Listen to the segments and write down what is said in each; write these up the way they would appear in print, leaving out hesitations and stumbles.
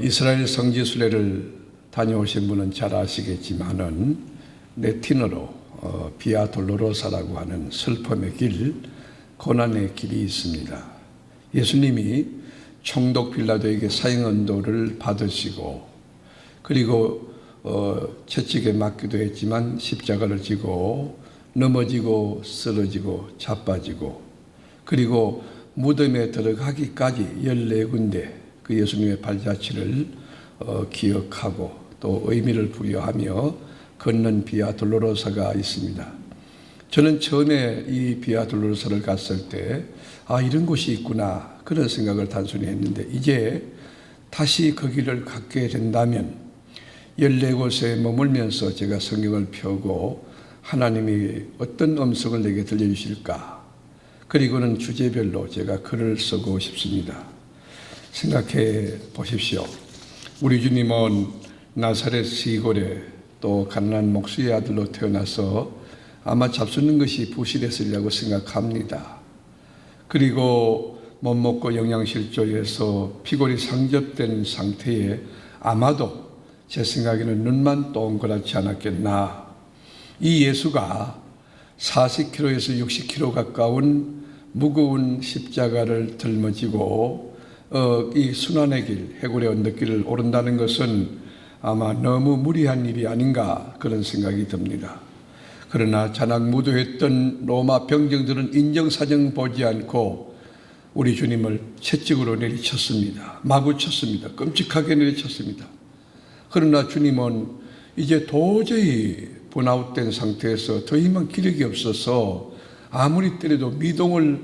이스라엘 성지 순례를 다녀오신 분은 잘 아시겠지만은 네티너로 비아 돌로로사라고 하는 슬픔의 길, 고난의 길이 있습니다. 예수님이 총독 빌라도에게 사형 언도를 받으시고 그리고 채찍에 맞기도 했지만 십자가를 지고 넘어지고 쓰러지고 자빠지고 그리고 무덤에 들어가기까지 14군데 그 예수님의 발자취를 기억하고 또 의미를 부여하며 걷는 비아 돌로로사가 있습니다. 저는 처음에 이 비아 돌로로사를 갔을 때 이런 곳이 있구나 그런 생각을 단순히 했는데 이제 다시 그 길을 갖게 된다면 14곳에 머물면서 제가 성경을 펴고 하나님이 어떤 음성을 내게 들려주실까 그리고는 주제별로 제가 글을 쓰고 싶습니다. 생각해 보십시오. 우리 주님은 나사렛 시골에 또 가난한 목수의 아들로 태어나서 아마 잡수는 것이 부실했으리라고 생각합니다. 그리고 못 먹고 영양실조해서 피골이 상접된 상태에 아마도 제 생각에는 눈만 동그랗지 않았겠나. 이 예수가 40kg에서 60kg 가까운 무거운 십자가를 짊어지고 이 순환의 길, 해골의 언덕길을 오른다는 것은 아마 너무 무리한 일이 아닌가 그런 생각이 듭니다. 그러나 잔악무도했던 로마 병정들은 인정사정 보지 않고 우리 주님을 채찍으로 내리쳤습니다. 마구 쳤습니다. 끔찍하게 내리쳤습니다. 그러나 주님은 이제 도저히 번아웃된 상태에서 더 이상 기력이 없어서 아무리 때려도 미동을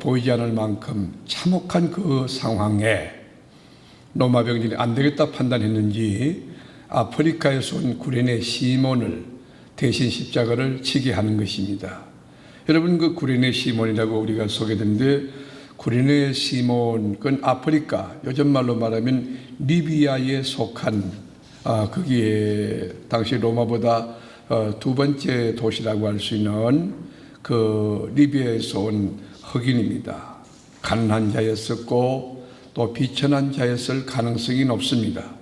보이지 않을 만큼 참혹한 그 상황에 로마 병들이 안 되겠다 판단했는지 아프리카에서 온 구레네 시몬을 대신 십자가를 치게 하는 것입니다. 여러분 그 구레네 시몬이라고 우리가 소개되는데 구레네 시몬 그건 아프리카 요즘 말로 말하면 리비아에 속한 거기에 당시 로마보다 두 번째 도시라고 할 수 있는 그 리비아에서 온 흑인입니다. 가난한 자였었고 또 비천한 자였을 가능성이 높습니다.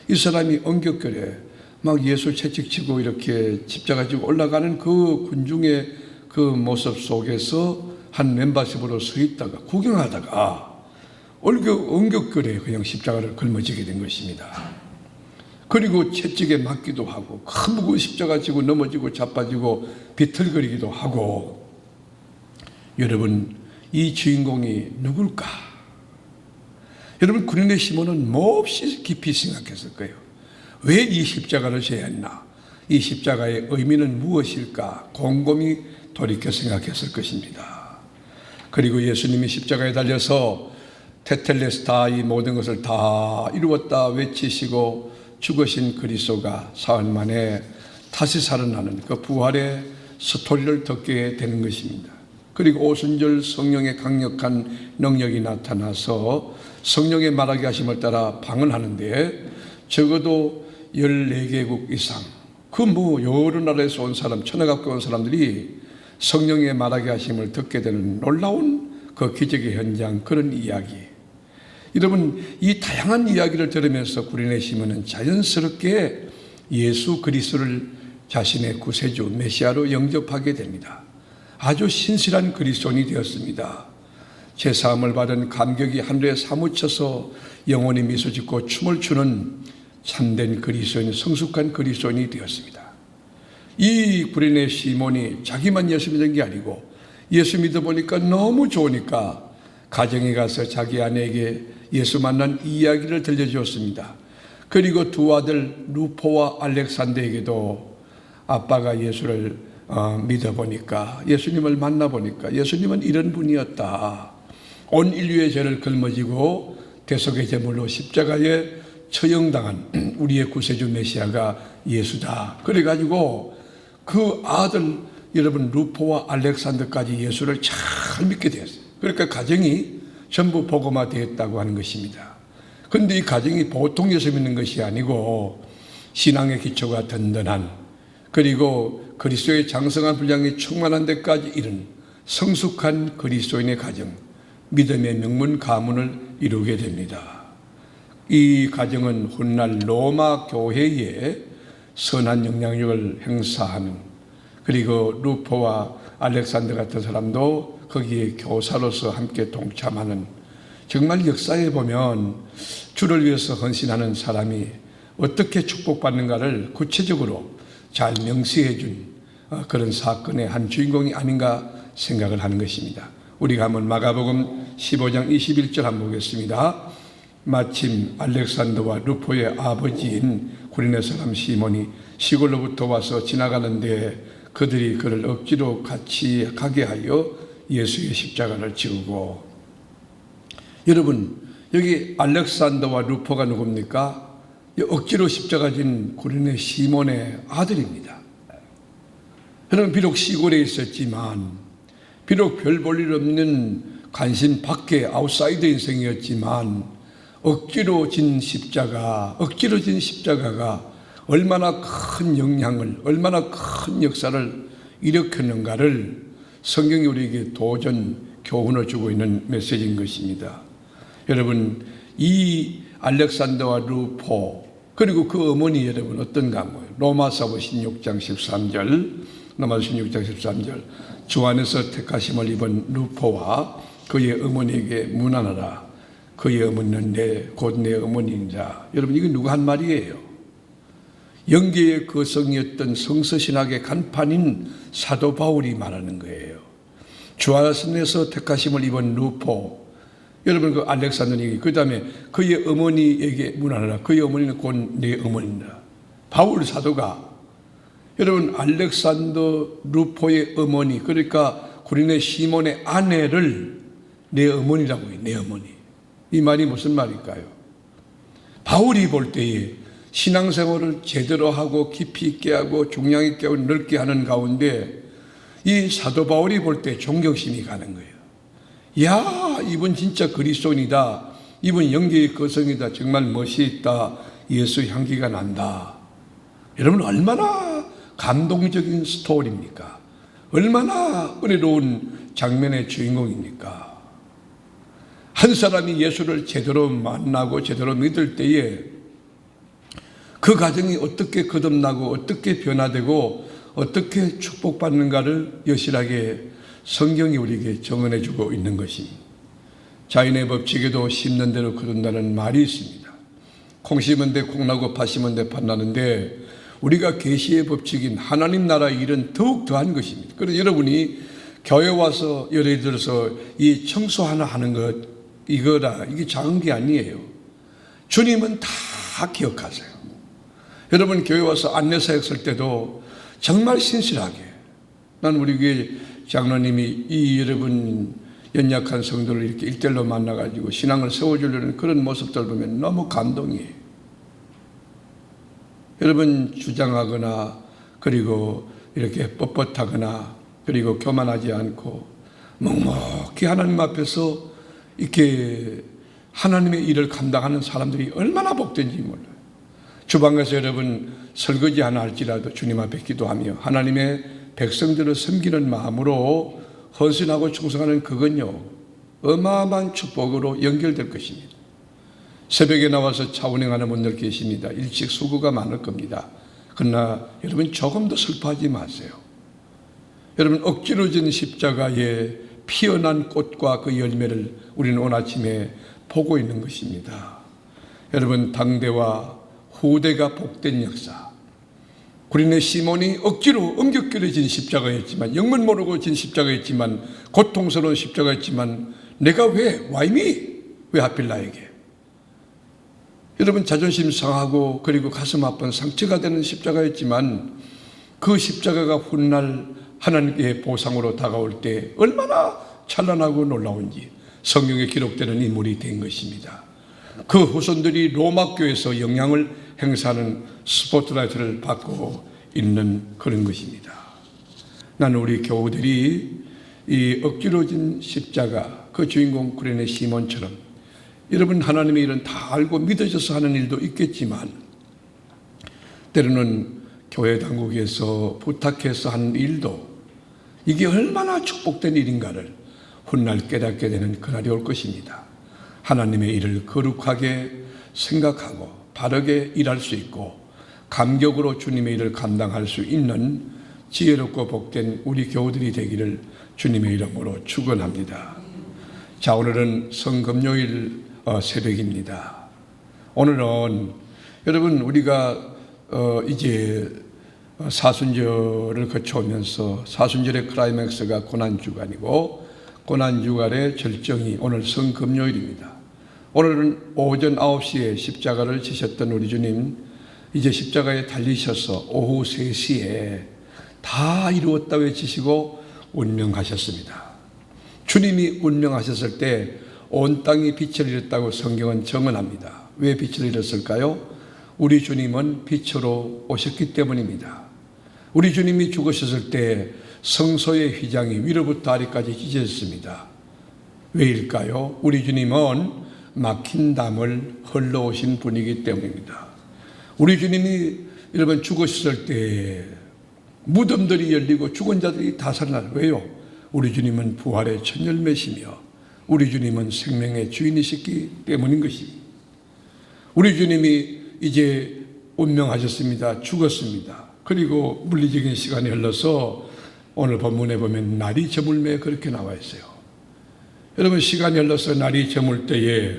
이 사람이 언격결에 막 예수 채찍치고 이렇게 십자가 지고 올라가는 그 군중의 그 모습 속에서 한 멤버십으로 서 있다가 구경하다가 언격결에 그냥 십자가를 걸머지게 된 것입니다. 그리고 채찍에 맞기도 하고 큰 무거운 십자가 지고 넘어지고 자빠지고 비틀거리기도 하고 여러분 이 주인공이 누굴까? 여러분 구레네 시몬은 몹시 깊이 생각했을 거예요. 왜 이 십자가를 져야 했나? 이 십자가의 의미는 무엇일까? 곰곰이 돌이켜 생각했을 것입니다. 그리고 예수님이 십자가에 달려서 테텔레스타 이 모든 것을 다 이루었다 외치시고 죽으신 그리스도가 사흘 만에 다시 살아나는 그 부활의 스토리를 듣게 되는 것입니다. 그리고 오순절 성령의 강력한 능력이 나타나서 성령의 말하게 하심을 따라 방언하는데 적어도 14개국 이상 그 여러 나라에서 온 사람 천하 가까이 온 사람들이 성령의 말하게 하심을 듣게 되는 놀라운 그 기적의 현장 그런 이야기. 여러분 이 다양한 이야기를 들으면서 구레네 시몬은 자연스럽게 예수 그리스도를 자신의 구세주 메시아로 영접하게 됩니다. 아주 신실한 그리스도인이 되었습니다. 제사함을 받은 감격이 하늘에 사무쳐서 영혼이 미소 짓고 춤을 추는 참된 그리스도인, 성숙한 그리스도인이 되었습니다. 이 구레네 시몬이 자기만 예수 믿은 게 아니고 예수 믿어보니까 너무 좋으니까 가정에 가서 자기 아내에게 예수 만난 이야기를 들려주었습니다. 그리고 두 아들 루포와 알렉산더에게도 아빠가 예수를 믿어보니까 예수님을 만나보니까 예수님은 이런 분이었다. 온 인류의 죄를 걸머지고 대속의 제물로 십자가에 처형당한 우리의 구세주 메시아가 예수다. 그래가지고 그 아들 여러분 루포와 알렉산더까지 예수를 잘 믿게 되었어요. 그러니까 가정이 전부 복음화 되었다고 하는 것입니다. 그런데 이 가정이 보통 예수 믿는 것이 아니고 신앙의 기초가 든든한 그리고 그리스도의 장성한 분량이 충만한 데까지 이른 성숙한 그리스도인의 가정 믿음의 명문 가문을 이루게 됩니다. 이 가정은 훗날 로마 교회에 선한 영향력을 행사하는, 그리고 루포와 알렉산더 같은 사람도 거기에 교사로서 함께 동참하는, 정말 역사에 보면 주를 위해서 헌신하는 사람이 어떻게 축복받는가를 구체적으로 잘 명시해 준 그런 사건의 한 주인공이 아닌가 생각을 하는 것입니다. 우리가 한번 마가복음 15장 21절 한번 보겠습니다. 마침 알렉산더와 루포의 아버지인 구레네 사람 시몬이 시골로부터 와서 지나가는데 그들이 그를 억지로 같이 가게 하여 예수의 십자가를 지우고. 여러분, 여기 알렉산더와 루포가 누굽니까? 억지로 십자가 진 구레네 시몬의 아들입니다. 그는 비록 시골에 있었지만, 비록 별 볼 일 없는 관심 밖의 아웃사이더 인생이었지만, 억지로 진 십자가가 얼마나 큰 영향을, 얼마나 큰 역사를 일으켰는가를 성경이 우리에게 도전 교훈을 주고 있는 메시지인 것입니다. 여러분, 이 알렉산더와 루포, 그리고 그 어머니 여러분 어떤가 뭐예요? 로마서 16장 13절 주 안에서 택하심을 입은 루포와 그의 어머니에게 문안하라. 그의 어머니는 곧 내 어머니이자. 여러분, 이건 누가 한 말이에요? 영계의 거성이었던 성서신학의 간판인 사도 바울이 말하는 거예요. 주 안에서 택하심을 입은 루포, 여러분 그 알렉산더에게, 그 다음에 그의 어머니에게 문안하라. 그의 어머니는 곧 내 어머니다. 바울 사도가, 여러분 알렉산더 루포의 어머니, 그러니까 구레네 시몬의 아내를 내 어머니라고 해요. 내 어머니. 이 말이 무슨 말일까요? 바울이 볼 때에 신앙생활을 제대로 하고 깊이 있게 하고 중량 있게 하고 넓게 하는 가운데 이 사도 바울이 볼 때 존경심이 가는 거예요. 야, 이분 진짜 그리스도인이다. 이분 영계의 거성이다. 정말 멋이 있다. 예수 향기가 난다. 여러분, 얼마나 감동적인 스토리입니까? 얼마나 은혜로운 장면의 주인공입니까? 한 사람이 예수를 제대로 만나고 제대로 믿을 때에 그 가정이 어떻게 거듭나고 어떻게 변화되고 어떻게 축복받는가를 여실하게 성경이 우리에게 정언해 주고 있는 것입니다. 자연의 법칙에도 심는 대로 거둔다는 말이 있습니다. 콩 심은 데 콩나고 팥 심은 데 팥 나는데, 우리가 계시의 법칙인 하나님 나라의 일은 더욱 더한 것입니다. 그래서 여러분이 교회 와서 예를 들어서 이 청소 하나 하는 것, 이게 작은 게 아니에요. 주님은 다 기억하세요. 여러분 교회 와서 안내사역 쓸 때도 정말 신실하게, 난 우리 교회 장로님이 이 여러분 연약한 성도를 이렇게 일대일로 만나가지고 신앙을 세워주려는 그런 모습들 보면 너무 감동이에요. 여러분 주장하거나 그리고 이렇게 뻣뻣하거나 그리고 교만하지 않고 묵묵히 하나님 앞에서 이렇게 하나님의 일을 감당하는 사람들이 얼마나 복된지 몰라요. 주방에서 여러분 설거지 하나 할지라도 주님 앞에 기도하며 하나님의 백성들을 섬기는 마음으로 헌신하고 충성하는 그건요, 어마어마한 축복으로 연결될 것입니다. 새벽에 나와서 차운행하는 분들 계십니다. 일찍 수고가 많을 겁니다. 그러나 여러분 조금 더 슬퍼하지 마세요. 여러분 억지로 진 십자가에 피어난 꽃과 그 열매를 우리는 오늘 아침에 보고 있는 것입니다. 여러분 당대와 후대가 복된 역사, 구레네 시몬이 억지로 엄격결에 진 십자가였지만, 영문 모르고 진 십자가였지만, 고통스러운 십자가였지만, 내가 왜 하필 나에게, 여러분 자존심 상하고 그리고 가슴 아픈 상처가 되는 십자가였지만, 그 십자가가 훗날 하나님의 보상으로 다가올 때 얼마나 찬란하고 놀라운지 성경에 기록되는 인물이 된 것입니다. 그 후손들이 로마 교회에서 영향을 행사하는 스포트라이트를 받고 있는 그런 것입니다. 나는 우리 교우들이 이 억지로 진 십자가, 그 주인공 구레네 시몬처럼, 여러분 하나님의 일은 다 알고 믿어져서 하는 일도 있겠지만, 때로는 교회 당국에서 부탁해서 하는 일도 이게 얼마나 축복된 일인가를 훗날 깨닫게 되는 그날이 올 것입니다. 하나님의 일을 거룩하게 생각하고 바르게 일할 수 있고 감격으로 주님의 일을 감당할 수 있는 지혜롭고 복된 우리 교우들이 되기를 주님의 이름으로 축원합니다. 자, 오늘은 성금요일 새벽입니다. 오늘은 여러분 우리가 이제 사순절을 거쳐오면서 사순절의 클라이맥스가 고난주간이고 고난주간의 절정이 오늘 성금요일입니다. 오늘은 오전 9시에 십자가를 지셨던 우리 주님 이제 십자가에 달리셔서 오후 3시에 다 이루었다 외치시고 운명하셨습니다. 주님이 운명하셨을 때 온 땅이 빛을 잃었다고 성경은 증언합니다. 왜 빛을 잃었을까요? 우리 주님은 빛으로 오셨기 때문입니다. 우리 주님이 죽으셨을 때 성소의 휘장이 위로부터 아래까지 찢어졌습니다. 왜일까요? 우리 주님은 막힌 담을 흘러오신 분이기 때문입니다. 우리 주님이 여러분 죽으셨을 때 무덤들이 열리고 죽은 자들이 다 살아날. 왜요? 우리 주님은 부활의 첫 열매시며 우리 주님은 생명의 주인이시기 때문인 것입니다. 우리 주님이 이제 운명하셨습니다. 죽었습니다. 그리고 물리적인 시간이 흘러서 오늘 본문에 보면 날이 저물매 그렇게 나와 있어요. 여러분 시간이 흘러서 날이 저물 때에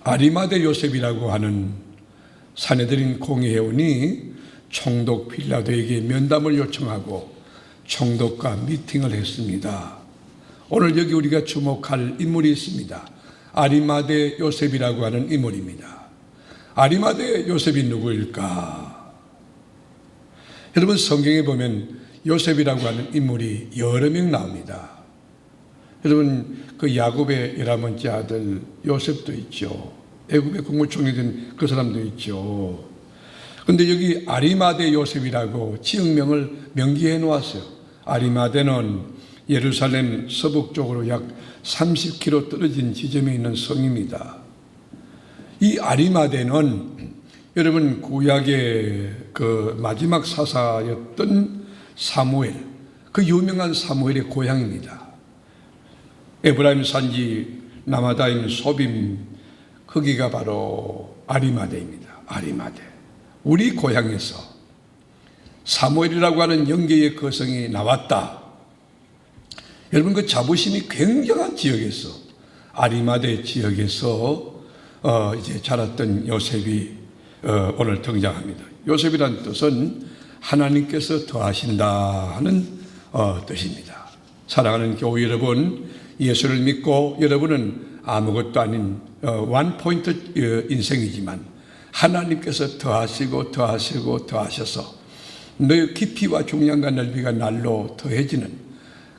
아리마대 요셉이라고 하는 산헤드린 공회의원이 총독 빌라도에게 면담을 요청하고 총독과 미팅을 했습니다. 오늘 여기 우리가 주목할 인물이 있습니다. 아리마대 요셉이라고 하는 인물입니다. 아리마대 요셉이 누구일까? 여러분 성경에 보면 요셉이라고 하는 인물이 여러 명 나옵니다. 여러분 그 야곱의 11번째 아들 요셉도 있죠. 애굽의 국무총리 된 그 사람도 있죠. 그런데 여기 아리마대 요셉이라고 지역명을 명기해 놓았어요. 아리마대는 예루살렘 서북쪽으로 약 30km 떨어진 지점에 있는 성입니다. 이 아리마대는 여러분 구약의 그 마지막 사사였던 사무엘, 그 유명한 사무엘의 고향입니다. 에브라임 산지 남아다임 소빔 거기가 바로 아리마대입니다. 아리마대. 우리 고향에서 사무엘이라고 하는 영계의 거성이 나왔다. 여러분 그 자부심이 굉장한 지역에서 아리마대 지역에서 이제 자랐던 요셉이 오늘 등장합니다. 요셉이라는 뜻은 하나님께서 더하신다 하는 뜻입니다. 사랑하는 교우 여러분, 예수를 믿고 여러분은 아무것도 아닌 원포인트 인생이지만 하나님께서 더하시고 더하시고 더하셔서 너의 깊이와 중량과 넓이가 날로 더해지는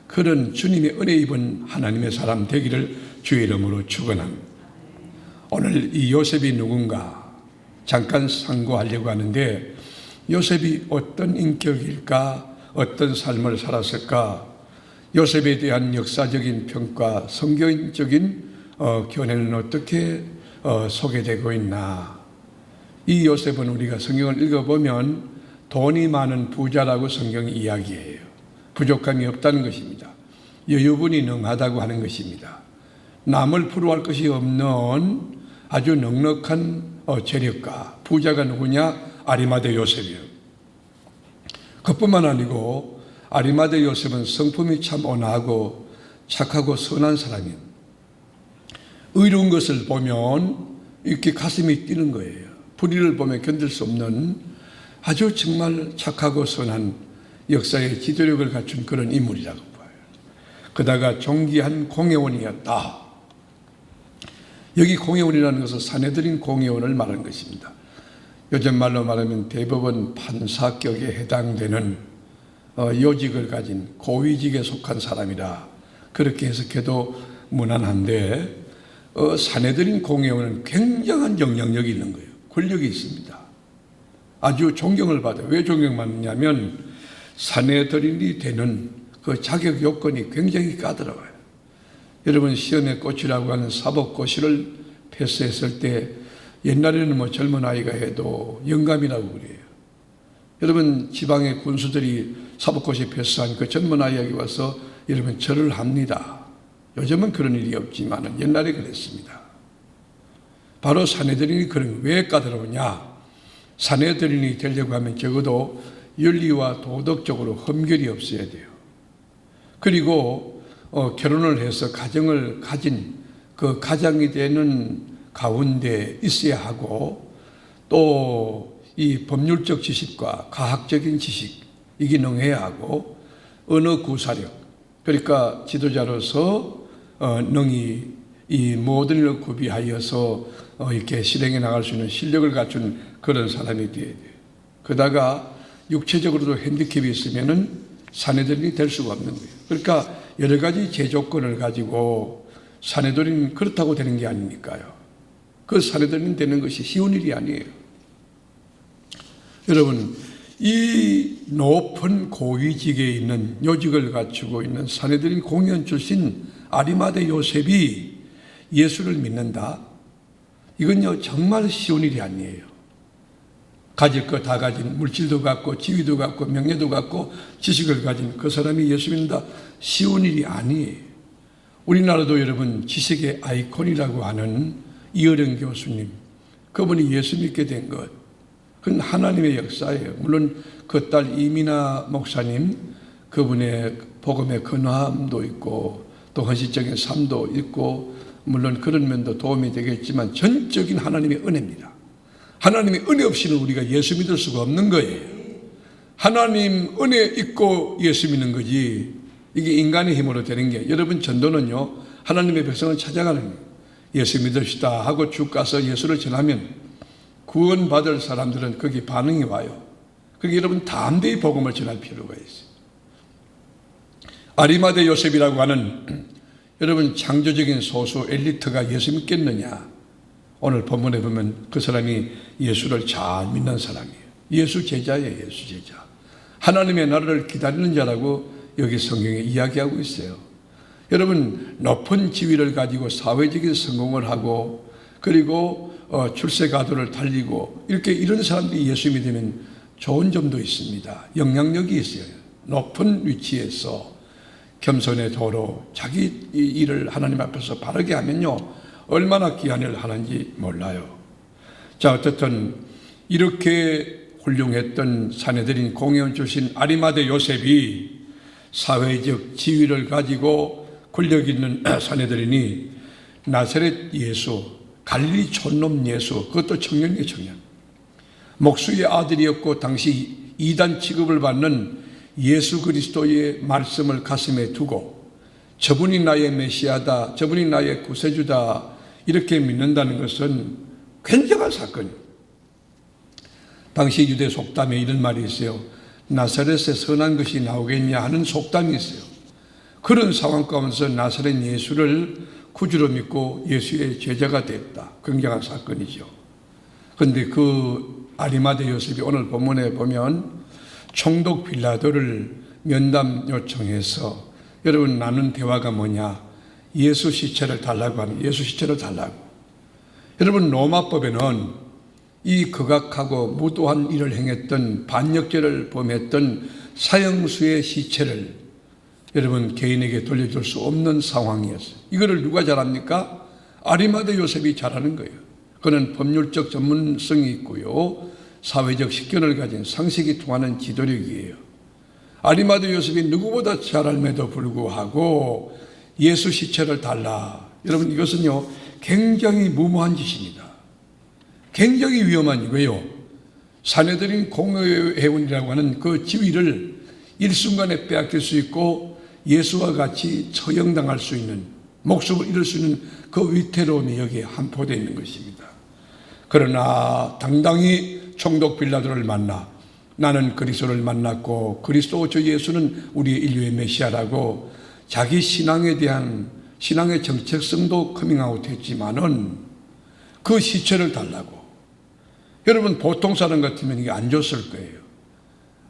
그런 주님의 은혜 입은 하나님의 사람 되기를 주의 이름으로 축원합니다. 오늘 이 요셉이 누군가 잠깐 상고하려고 하는데 요셉이 어떤 인격일까? 어떤 삶을 살았을까? 요셉에 대한 역사적인 평가, 성경적인 견해는 어떻게 소개되고 있나? 이 요셉은 우리가 성경을 읽어보면 돈이 많은 부자라고 성경이 이야기해요. 부족함이 없다는 것입니다. 여유분이 능하다고 하는 것입니다. 남을 부러워할 것이 없는 아주 넉넉한 재력가. 부자가 누구냐? 아리마대 요셉이에요. 그뿐만 아니고 아리마대 요셉은 성품이 참 온화하고 착하고 선한 사람이에요. 의로운 것을 보면 이렇게 가슴이 뛰는 거예요. 불의를 보면 견딜 수 없는 아주 정말 착하고 선한 역사의 지도력을 갖춘 그런 인물이라고 봐요. 그다가 존귀한 공회원이었다. 여기 공회원이라는 것은 산헤드린 공회원을 말하는 것입니다. 요즘 말로 말하면 대법원 판사격에 해당되는 요직을 가진 고위직에 속한 사람이라 그렇게 해석해도 무난한데 산헤드린 공회원은 굉장한 영향력이 있는 거예요. 권력이 있습니다. 아주 존경을 받아요. 왜 존경받느냐면 산헤드린이 되는 그 자격 요건이 굉장히 까다로워요. 여러분 시험의 꽃이라고 하는 사법고시를 패스했을 때 옛날에는 뭐 젊은 아이가 해도 영감이라고 그래요. 여러분 지방의 군수들이 사법고시 패스한 그 젊은 아이에게 와서 여러분 절을 합니다. 요즘은 그런 일이 없지만 옛날에 그랬습니다. 바로 사내들인이 그런, 왜 까다로우냐? 사내들인이 되려고 하면 적어도 윤리와 도덕적으로 흠결이 없어야 돼요. 그리고 결혼을 해서 가정을 가진 그 가장이 되는 가운데 있어야 하고, 또 이 법률적 지식과 과학적인 지식, 이게 능해야 하고, 언어 구사력, 그러니까 지도자로서 능히 이 모든 일을 구비하여서 이렇게 실행해 나갈 수 있는 실력을 갖춘 그런 사람이 되어야 돼요. 그러다가 육체적으로도 핸디캡이 있으면은 사내들인이 될 수가 없는 거예요. 그러니까 여러 가지 제조건을 가지고 사내들인 그렇다고 되는 게 아니니까요. 그 사내들인 되는 것이 쉬운 일이 아니에요. 여러분, 이 높은 고위직에 있는 요직을 갖추고 있는 사내들인 공의원 출신 아리마대 요셉이 예수를 믿는다? 이건요, 정말 쉬운 일이 아니에요. 가질 거 다 가진, 물질도 갖고 지위도 갖고 명예도 갖고 지식을 가진 그 사람이 예수 믿는다? 쉬운 일이 아니에요. 우리나라도 여러분 지식의 아이콘이라고 하는 이어령 교수님, 그분이 예수 믿게 된 것, 그건 하나님의 역사예요. 물론 그 딸 이민아 목사님, 그분의 복음의 근함도 있고 또 헌신적인 삶도 있고, 물론 그런 면도 도움이 되겠지만 전적인 하나님의 은혜입니다. 하나님의 은혜 없이는 우리가 예수 믿을 수가 없는 거예요. 하나님 은혜 있고 예수 믿는 거지, 이게 인간의 힘으로 되는 게, 여러분 전도는요, 하나님의 백성을 찾아가는 거예요. 예수 믿읍시다 하고 쭉 가서 예수를 전하면 구원받을 사람들은 거기 반응이 와요. 그러니까 여러분 담대히 복음을 전할 필요가 있어요. 아리마대 요셉이라고 하는 여러분 창조적인 소수 엘리트가 예수 믿겠느냐? 오늘 본문에 보면 그 사람이 예수를 잘 믿는 사람이에요. 예수 제자예요. 예수 제자. 하나님의 나라를 기다리는 자라고 여기 성경에 이야기하고 있어요. 여러분, 높은 지위를 가지고 사회적인 성공을 하고, 그리고 출세 가도를 달리고, 이렇게 이런 사람들이 예수 믿으면 좋은 점도 있습니다. 영향력이 있어요. 높은 위치에서 겸손의 도로 자기 일을 하나님 앞에서 바르게 하면요, 얼마나 귀한 일을 하는지 몰라요. 자, 어쨌든 이렇게 훌륭했던 사내들인 공의원 출신 아리마대 요셉이 사회적 지위를 가지고 권력 있는 사내들이니 나사렛 예수, 갈릴리 촌놈 예수, 그것도 청년이에요. 청년. 목수의 아들이었고 당시 이단 취급을 받는 예수 그리스도의 말씀을 가슴에 두고 저분이 나의 메시아다, 저분이 나의 구세주다, 이렇게 믿는다는 것은 굉장한 사건이에요. 당시 유대 속담에 이런 말이 있어요. 나사렛에 선한 것이 나오겠냐 하는 속담이 있어요. 그런 상황 가운데서 나사렛 예수를 구주로 믿고 예수의 제자가 됐다. 굉장한 사건이죠. 그런데 그 아리마대 요셉이 오늘 본문에 보면 총독 빌라도를 면담 요청해서, 여러분 나눈 대화가 뭐냐? 예수 시체를 달라고 하는, 예수 시체를 달라고. 여러분 로마법에는 이 극악하고 무도한 일을 행했던, 반역죄를 범했던 사형수의 시체를 여러분 개인에게 돌려줄 수 없는 상황이었어요. 이거를 누가 잘합니까? 아리마대 요셉이 잘하는 거예요. 그는 법률적 전문성이 있고요, 사회적 식견을 가진 상식이 통하는 지도력이에요. 아리마대 요셉이 누구보다 잘함에도 불구하고 예수 시체를 달라. 여러분 이것은요 굉장히 무모한 짓입니다. 굉장히 위험한 일이에요. 사내들인 공의회원이라고 하는 그 지위를 일순간에 빼앗길 수 있고 예수와 같이 처형당할 수 있는, 목숨을 잃을 수 있는 그 위태로움이 여기에 함포되어 있는 것입니다. 그러나 당당히 총독 빌라도를 만나 나는 그리스도를 만났고 그리스도 저 예수는 우리 인류의 메시아라고 자기 신앙에 대한 신앙의 정체성도 커밍아웃 했지만은 그 시체를 달라고. 여러분 보통 사람 같으면 이게 안 줬을 거예요.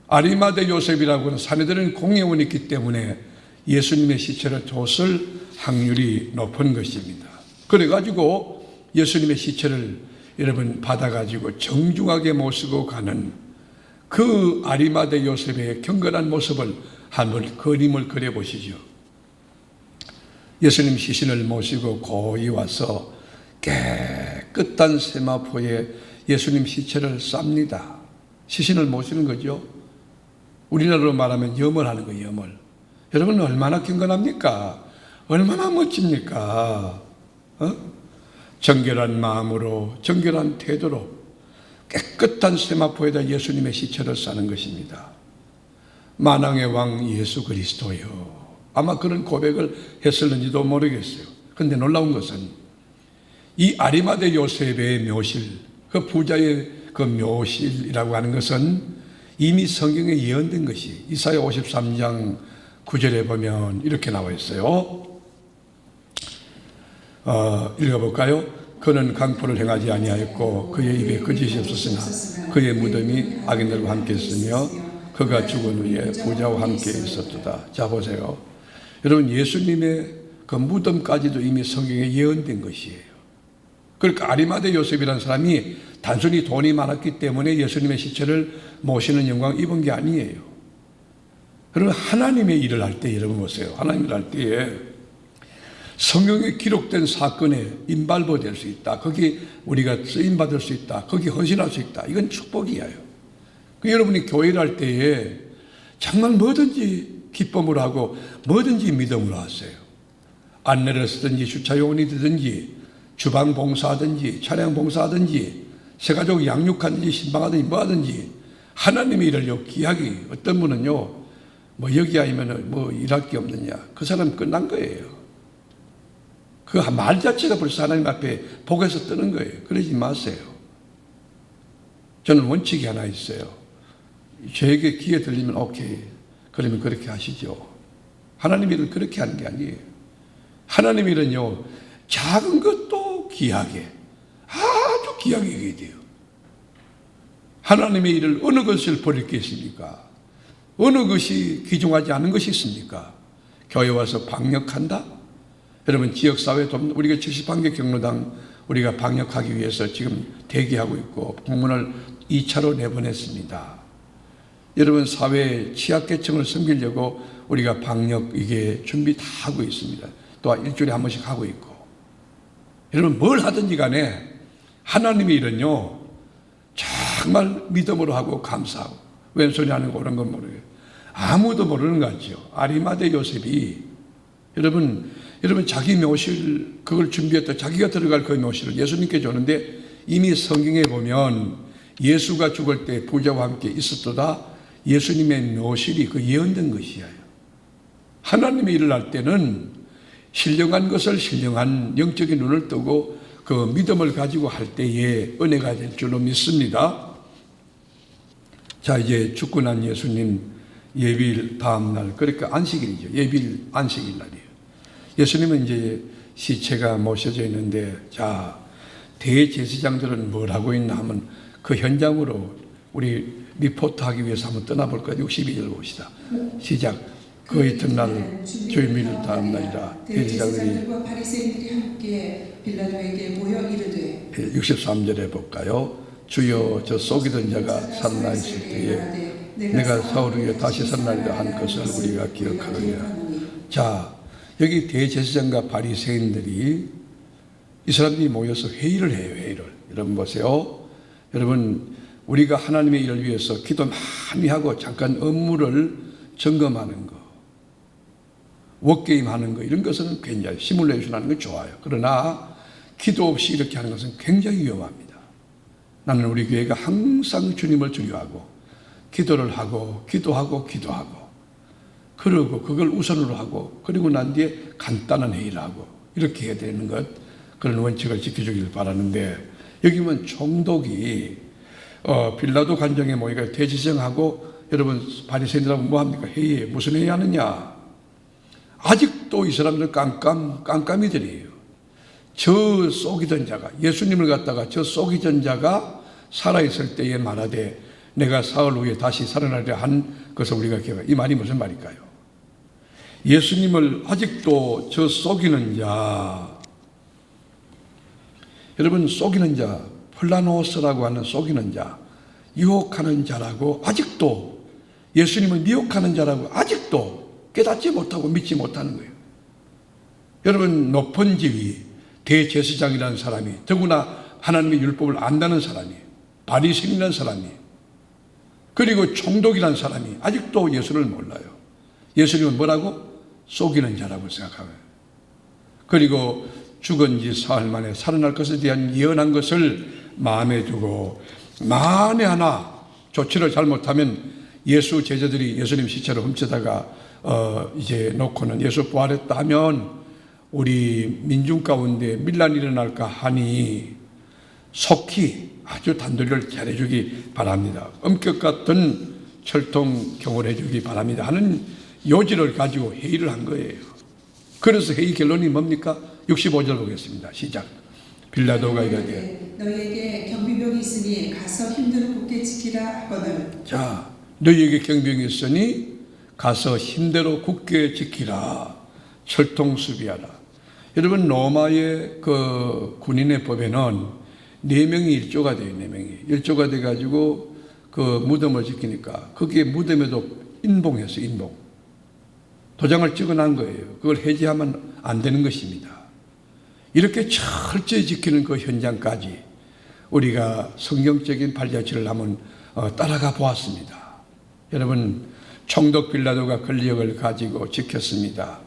아리마대 요셉이라고 하는 사내들은 공의원이 있기 때문에 예수님의 시체를 줬을 확률이 높은 것입니다. 그래가지고 예수님의 시체를 여러분 받아가지고 정중하게 모시고 가는 그 아리마대 요셉의 경건한 모습을 한번 그림을 그려보시죠. 예수님 시신을 모시고 고이 와서 깨끗 깨끗한 세마포에 예수님 시체를 쌉니다. 시신을 모시는 거죠. 우리나라로 말하면 염을 거예요, 염을. 여러분 얼마나 경건합니까? 얼마나 멋집니까? 정결한 마음으로, 정결한 태도로 깨끗한 세마포에다 예수님의 시체를 싸는 것입니다. 만왕의 왕 예수 그리스도요. 아마 그런 고백을 했을는지도 모르겠어요. 그런데 놀라운 것은 이 아리마대 요셉의 묘실, 그 부자의 그 묘실이라고 하는 것은 이미 성경에 예언된 것이 이사야 53장 9절에 보면 이렇게 나와 있어요. 읽어볼까요? 그는 강포를 행하지 아니하였고 그의 입에 거짓이 없었으나 그의 무덤이 악인들과 함께 있으며 그가 죽은 후에 부자와 함께 있었도다. 자, 보세요. 여러분, 예수님의 그 무덤까지도 이미 성경에 예언된 것이에요. 그러니까 아리마대 요셉이라는 사람이 단순히 돈이 많았기 때문에 예수님의 시체를 모시는 영광을 입은 게 아니에요. 여러분, 하나님의 일을 할 때, 여러분 보세요. 하나님의 일을 할 때에 성경에 기록된 사건에 인발보 될 수 있다. 거기 우리가 쓰임받을 수 있다. 거기 헌신할 수 있다. 이건 축복이에요. 여러분이 교회를 할 때에 정말 뭐든지 기쁨으로 하고 뭐든지 믿음으로 하세요. 안내를 쓰든지 주차요원이 되든지 주방 봉사하든지 차량 봉사하든지 새가족 양육하든지 신방하든지 뭐하든지 하나님의 일을 귀하게, 어떤 분은요 뭐 여기 아니면 뭐 일할 게 없느냐, 그 사람 끝난 거예요. 그 말 자체가 벌써 하나님 앞에 복에서 뜨는 거예요. 그러지 마세요. 저는 원칙이 하나 있어요. 저에게 기회 들리면 오케이, 그러면 그렇게 하시죠. 하나님 일은 그렇게 하는 게 아니에요. 하나님 일은요 작은 것도 귀하게, 아주 귀하게 해야 돼요. 하나님의 일을 어느 것을 버릴 게 있습니까? 어느 것이 귀중하지 않은 것이 있습니까? 교회 와서 방역한다? 여러분, 지역사회 우리가 70한개 경로당 우리가 방역하기 위해서 지금 대기하고 있고 공문을 2차로 내보냈습니다. 여러분, 사회 취약계층을 섬기려고 우리가 방역 이게 준비 다 하고 있습니다. 또한 일주일에 한 번씩 하고 있고. 여러분, 뭘 하든지 간에 하나님의 일은요 정말 믿음으로 하고 감사하고, 왼손이 하는 거 옳은 건 모르겠어요. 아무도 모르는 것 같죠. 아리마대 요셉이 여러분 자기 묘실 그걸 준비했다. 자기가 들어갈 그 묘실을 예수님께 주는데 이미 성경에 보면 예수가 죽을 때 부자와 함께 있었도다. 예수님의 묘실이 그 예언된 것이에요. 하나님의 일을 할 때는 신령한 것을 신령한 영적인 눈을 뜨고 그 믿음을 가지고 할 때에 은혜가 될 줄로 믿습니다. 자, 이제 죽고 난 예수님 예비일 다음 날, 그러니까 안식일이죠. 예비일 안식일 날이에요. 예수님은 이제 시체가 모셔져 있는데, 자, 대제사장들은 뭘 하고 있나 하면 그 현장으로 우리 리포트하기 위해서 한번 떠나볼까요? 62절 봅시다. 시작. 그 이튿날 주일밀 다음 날이라 대제사장들과 바리새인들이 함께 빌라도에게 모여 이르되, 63절에 볼까요? 주여, 저 속이던 자가 살아나 있을 때에 내가 사울 위에 다시 살아나리라 한 것을 우리가 기억하느냐. 자, 여기 대제사장과 바리새인들이 이 사람들이 모여서 회의를 해요. 회의를. 여러분 보세요. 여러분, 우리가 하나님의 일을 위해서 기도 많이 하고 잠깐 업무를 점검하는 거, 워게임 하는 거, 이런 것은 굉장히 시뮬레이션 하는 건 좋아요. 그러나 기도 없이 이렇게 하는 것은 굉장히 위험합니다. 나는 우리 교회가 항상 주님을 두려워하고 기도를 하고 기도하고 그러고 그걸 우선으로 하고, 그리고 난 뒤에 간단한 회의를 하고 이렇게 해야 되는 것, 그런 원칙을 지켜주길 바라는데, 여기 보면 총독이 빌라도 관정에 모이가 대제사장하고 여러분 바리새인들하고 뭐합니까? 회의에 무슨 회의하느냐? 아직도 이 사람들 깜깜이들이에요. 저 속이던 자가, 예수님을 갖다가 저 속이던 자가 살아있을 때에 말하되 내가 사흘 후에 다시 살아나리라 한 것을 우리가 기억해요. 이 말이 무슨 말일까요? 예수님을 아직도 저 속이는 자, 여러분 속이는 자, 플라노스라고 하는 속이는 자, 유혹하는 자라고, 아직도 예수님을 미혹하는 자라고 아직도 깨닫지 못하고 믿지 못하는 거예요. 여러분, 높은 지위 대제사장이라는 사람이, 더구나 하나님의 율법을 안다는 사람이, 바리새인이라는 사람이, 그리고 총독이라는 사람이 아직도 예수를 몰라요. 예수님은 뭐라고? 속이는 자라고 생각하고요. 그리고 죽은 지 사흘 만에 살아날 것에 대한 예언한 것을 마음에 두고 만에 하나 조치를 잘못하면 예수 제자들이 예수님 시체를 훔쳐다가 이제 놓고는 예수 부활했다 하면 우리 민중 가운데 밀란이 일어날까 하니 속히 아주 단도리를 잘해주기 바랍니다. 엄격 같은 철통 경호를 해주기 바랍니다 하는 요지를 가지고 회의를 한 거예요. 그래서 회의 결론이 뭡니까? 65절 보겠습니다. 시작. 빌라도가 이르되 너희에게 경비병이 있으니 가서 힘대로 굳게 지키라 하거늘. 자, 너희에게 경비병이 있으니 가서 힘대로 굳게 지키라. 철통 수비하라. 여러분, 로마의 그 군인의 법에는 4명이 일조가 돼요. 4명이 일조가 돼가지고 그 무덤을 지키니까 거기에 무덤에도 인봉했어요. 인봉. 도장을 찍어놓은 거예요. 그걸 해지하면 안 되는 것입니다. 이렇게 철저히 지키는 그 현장까지 우리가 성경적인 발자취를 한번 따라가 보았습니다. 여러분, 총독 빌라도가 권력을 가지고 지켰습니다.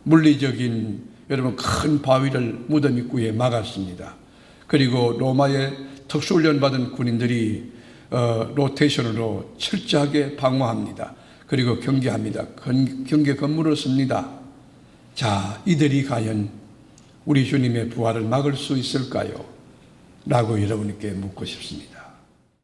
물리적인 여러분 큰 바위를 무덤 입구에 막았습니다. 그리고 로마의 특수훈련 받은 군인들이 로테이션으로 철저하게 방어합니다. 그리고 경계합니다. 경계 건물을 씁니다. 자, 이들이 과연 우리 주님의 부활을 막을 수 있을까요? 라고 여러분께 묻고 싶습니다.